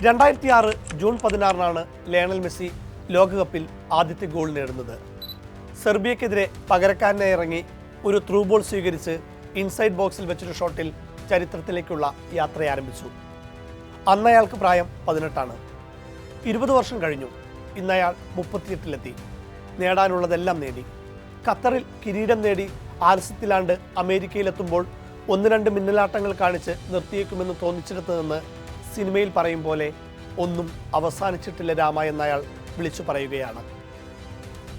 2006 June 16 Lionel Messi ലോകകപ്പിൽ ആദ്യത്തെ goal നേടുന്നത്. സെർബിയക്കെതിരെ പകരക്കാരനായി ഇറങ്ങി ഒരു ത്രൂ ബോൾ സ്വീകരിച്ച് ഇൻസൈഡ് ബോക്സിൽ വെച്ചൊരു ഷോട്ടിൽ ചരിത്രത്തിലേക്കുള്ള യാത്ര ആരംഭിച്ചു. അന്ന് അയാൾക്ക് പ്രായം 18. 20 വർഷം കഴിഞ്ഞു. ഇന്നയാൾ 38-ലെത്തി. നേടാനുള്ളതെല്ലാം നേടി. ഖത്തറിൽ കിരീടം നേടി ആലസ്യത്തിലാണ്ട് അമേരിക്കയിലെത്തുമ്പോൾ 1-2 മിന്നലാട്ടങ്ങൾ കാണിച്ച് നിർത്തിയേക്കുമെന്ന് തോന്നിച്ചിടത്ത് നിന്ന് സിനിമയിൽ പറയും പോലെ ഒന്നും അവസാനിച്ചിട്ടില്ല രാമ എന്നയാൾ വിളിച്ചു പറയുകയാണ്.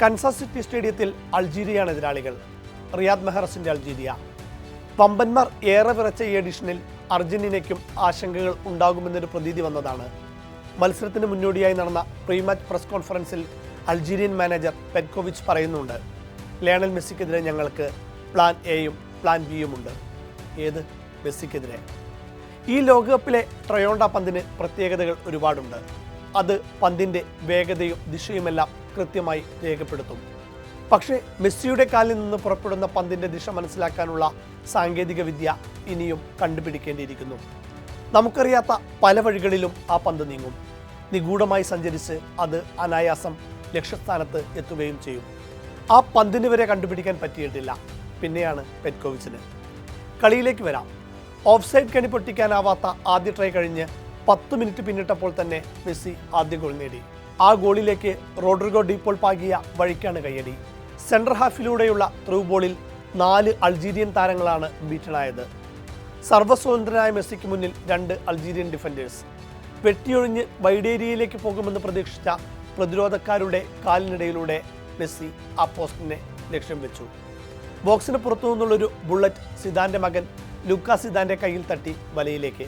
കൻസാസ് സിറ്റി സ്റ്റേഡിയത്തിൽ അൾജീരിയയാണ് എതിരാളികൾ. റിയാദ് മെഹ്റസിന്റെ അൾജീരിയ. പമ്പന്മാർ ഏറെ വിറച്ച ഈ എഡിഷനിൽ അർജന്റീനയ്ക്കും ആശങ്കകൾ ഉണ്ടാകുമെന്നൊരു പ്രതീതി വന്നതാണ്. മത്സരത്തിന് മുന്നോടിയായി നടന്ന പ്രീ മാച്ച് പ്രസ് കോൺഫറൻസിൽ അൾജീരിയൻ മാനേജർ പെറ്റ്കോവിച്ച് പറയുന്നുണ്ട്, ലയണൽ മെസ്സിക്കെതിരെ ഞങ്ങൾക്ക് പ്ലാൻ എയും പ്ലാൻ ബിയും ഉണ്ട്. ഏത്? മെസ്സിക്കെതിരെ. ഈ ലോകകപ്പിലെ ട്രയോണ്ട പന്തിന് പ്രത്യേകതകൾ ഒരുപാടുണ്ട്. അത് പന്തിൻ്റെ വേഗതയും ദിശയുമെല്ലാം കൃത്യമായി രേഖപ്പെടുത്തും. പക്ഷേ മെസ്സിയുടെ കാലിൽ നിന്ന് പുറപ്പെടുന്ന പന്തിൻ്റെ ദിശ മനസ്സിലാക്കാനുള്ള സാങ്കേതിക വിദ്യ ഇനിയും കണ്ടുപിടിക്കേണ്ടിയിരിക്കുന്നു. നമുക്കറിയാത്ത പല വഴികളിലും ആ പന്ത് നീങ്ങും. നിഗൂഢമായി സഞ്ചരിച്ച് അത് അനായാസം ലക്ഷ്യസ്ഥാനത്ത് എത്തുകയും ചെയ്യും. ആ പന്തിന് വരെ കണ്ടുപിടിക്കാൻ പറ്റിയിട്ടില്ല. പിന്നെയാണ് പെറ്റ്കോവിച്ചിന്. കളിയിലേക്ക് വരാം. ഓഫ് സൈഡ് കണി പൊട്ടിക്കാനാവാത്ത ആദ്യ ട്രൈ കഴിഞ്ഞ് 10 മിനിറ്റ് പിന്നിട്ടപ്പോൾ തന്നെ മെസ്സി ആദ്യ ഗോൾ നേടി. ആ ഗോളിലേക്ക് റോഡ്രിഗോ ഡീപോൾ പാകിയ വഴിക്കാണ് കയ്യടി. സെൻട്രൽ ഹാഫിലൂടെയുള്ള ത്രൂ ബോളിൽ 4 അൾജീരിയൻ താരങ്ങളാണ് ബീറ്റണായത്. സർവ്വസ്വതന്ത്രനായ മെസ്സിക്ക് മുന്നിൽ 2 അൾജീരിയൻ ഡിഫൻഡേഴ്സ്. വെട്ടിയൊഴിഞ്ഞ് വൈഡേരിയയിലേക്ക് പോകുമെന്ന് പ്രതീക്ഷിച്ച പ്രതിരോധക്കാരുടെ കാലിനിടയിലൂടെ മെസ്സി ആ പോസ്റ്റിനെ ലക്ഷ്യം വെച്ചു. ബോക്സിന് പുറത്തു നിന്നുള്ളൊരു ബുള്ളറ്റ് സിദാന്റെ മകൻ ലൂക്ക സിദാന്റെ കയ്യിൽ തട്ടി വലയിലേക്ക്.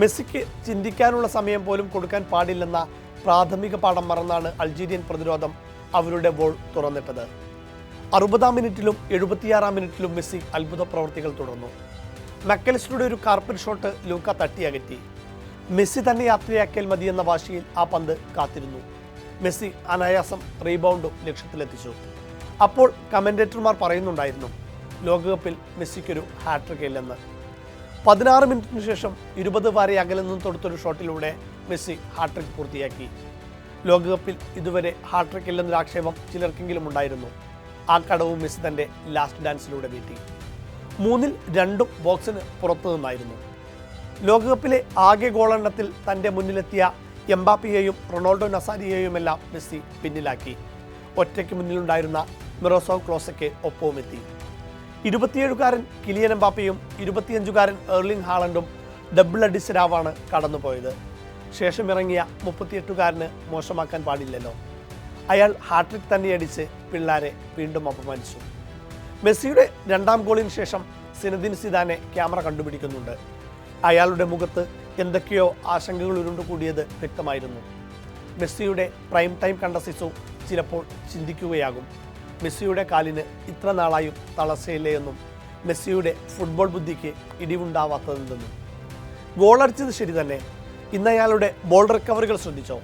മെസ്സിക്ക് ചിന്തിക്കാനുള്ള സമയം പോലും കൊടുക്കാൻ പാടില്ലെന്ന പ്രാഥമിക പാഠം മറന്നാണ് അൾജീരിയൻ പ്രതിരോധം അവരുടെ ബോൾ തുറന്നിട്ടത്. 60-ാം മിനിറ്റിലും 76-ാം മിനിറ്റിലും മെസ്സി അത്ഭുത പ്രവൃത്തികൾ തുടർന്നു. മക്കലിസ്റ്ററുടെ ഒരു കാർപ്പറ്റ് ഷോട്ട് ലൂക്ക തട്ടിയകറ്റി. മെസ്സി തന്നെ യാത്രയാക്കിയാൽ മതിയെന്ന വാശിയിൽ ആ പന്ത് കാത്തിരുന്നു. മെസ്സി അനായാസം റീബൗണ്ടും ലക്ഷ്യത്തിലെത്തിച്ചു. അപ്പോൾ കമന്റേറ്റർമാർ പറയുന്നുണ്ടായിരുന്നു, ലോകകപ്പിൽ മെസ്സിക്കൊരു ഹാട്രിക് ഇല്ലെന്ന്. 16 മിനിറ്റിന് ശേഷം 20 വാര അകലിൽ നിന്ന് തൊടുത്തൊരു ഷോട്ടിലൂടെ മെസ്സി ഹാട്രിക് പൂർത്തിയാക്കി. ലോകകപ്പിൽ ഇതുവരെ ഹാട്രിക് ഇല്ലെന്നൊരു ആക്ഷേപം ചിലർക്കെങ്കിലും ഉണ്ടായിരുന്നു. ആ കടവും മെസ്സി തൻ്റെ ലാസ്റ്റ് ഡാൻസിലൂടെ വീട്ടി. 3-ൽ 2 ബോക്സിന് പുറത്തു നിന്നായിരുന്നു. ലോകകപ്പിലെ ആകെ ഗോളെണ്ണത്തിൽ തൻ്റെ മുന്നിലെത്തിയ എംബാപ്പിയെയും റൊണാൾഡോ നസാരിയെയുമെല്ലാം മെസ്സി പിന്നിലാക്കി. ഒറ്റയ്ക്ക് മുന്നിലുണ്ടായിരുന്ന മിറോസ്ലാവ് ക്ലോസയ്ക്ക് ഒപ്പവുമെത്തി. 27-കാരൻ കിലിയൻ എംബാപ്പയും 25-കാരൻ എർലിംഗ് ഹാലൻഡും ഡബിൾ അടിച്ച രാവാണ് കടന്നുപോയത്. ശേഷം ഇറങ്ങിയ 38-കാരന് മോശമാക്കാൻ പാടില്ലല്ലോ. അയാൾ ഹാട്രിക് തന്നെ അടിച്ച് പിള്ളാരെ വീണ്ടും അപമാനിച്ചു. മെസ്സിയുടെ 2ാം ഗോളിന് ശേഷം സിനദിൻ സിദാനെ ക്യാമറ കണ്ടുപിടിക്കുന്നുണ്ട്. അയാളുടെ മുഖത്ത് എന്തൊക്കെയോ ആശങ്കകൾ ഉരുണ്ടുകൂടിയത് വ്യക്തമായിരുന്നു. മെസ്സിയുടെ പ്രൈം ടൈം കണ്ട സിസു ചിലപ്പോൾ ചിന്തിക്കുകയാകും, മെസ്സിയുടെ കാലിന് ഇത്ര നാളായും തളർച്ചയില്ലേ എന്നും മെസ്സിയുടെ ഫുട്ബോൾ ബുദ്ധിക്ക് ഇടിവുണ്ടാവാത്തതെന്നും. ഗോളടിച്ചത് ശരി തന്നെ. ഇന്നയാളുടെ ബോൾ റിക്കവറികൾ ശ്രദ്ധിച്ചോ?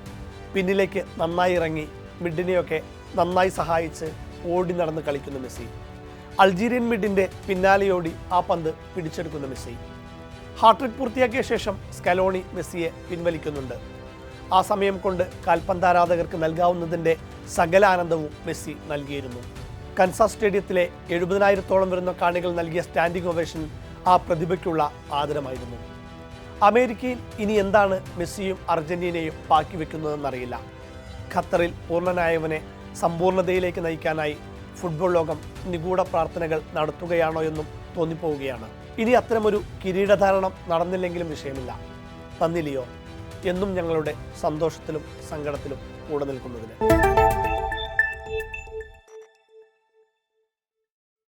പിന്നിലേക്ക് നന്നായി ഇറങ്ങി മിഡിനെയൊക്കെ നന്നായി സഹായിച്ച് ഓടി നടന്ന് കളിക്കുന്ന മെസ്സി. അൾജീരിയൻ മിഡിൻ്റെ പിന്നാലെയോടി ആ പന്ത് പിടിച്ചെടുക്കുന്ന മെസ്സി. ഹാട്രിക് പൂർത്തിയാക്കിയ ശേഷം സ്കലോണി മെസ്സിയെ പിൻവലിക്കുന്നുണ്ട്. ആ സമയം കൊണ്ട് കാൽപന്താരാധകർക്ക് നൽകാവുന്നതിൻ്റെ സകല ആനന്ദവും മെസ്സി നൽകിയിരുന്നു. കൻസാസ് സ്റ്റേഡിയത്തിലെ 70,000-ഓളം വരുന്ന കാണികൾ നൽകിയ സ്റ്റാൻഡിംഗ് ഒവേഷൻ ആ പ്രതിഭയ്ക്കുള്ള ആദരമായിരുന്നു. അമേരിക്കയിൽ ഇനി എന്താണ് മെസ്സിയും അർജന്റീനയും ബാക്കി വെക്കുന്നതെന്നറിയില്ല. ഖത്തറിൽ പൂർണ്ണനായവനെ സമ്പൂർണ്ണതയിലേക്ക് നയിക്കാനായി ഫുട്ബോൾ ലോകം നിഗൂഢ പ്രാർത്ഥനകൾ നടത്തുകയാണോ എന്നും തോന്നിപ്പോവുകയാണ്. ഇനി അത്തരമൊരു കിരീടധാരണം നടന്നില്ലെങ്കിലും വിഷയമില്ല. നന്ദി ലിയോ, എന്നും ഞങ്ങളുടെ സന്തോഷത്തിലും സങ്കടത്തിലും കൂടെ നിൽക്കുന്നതിന്.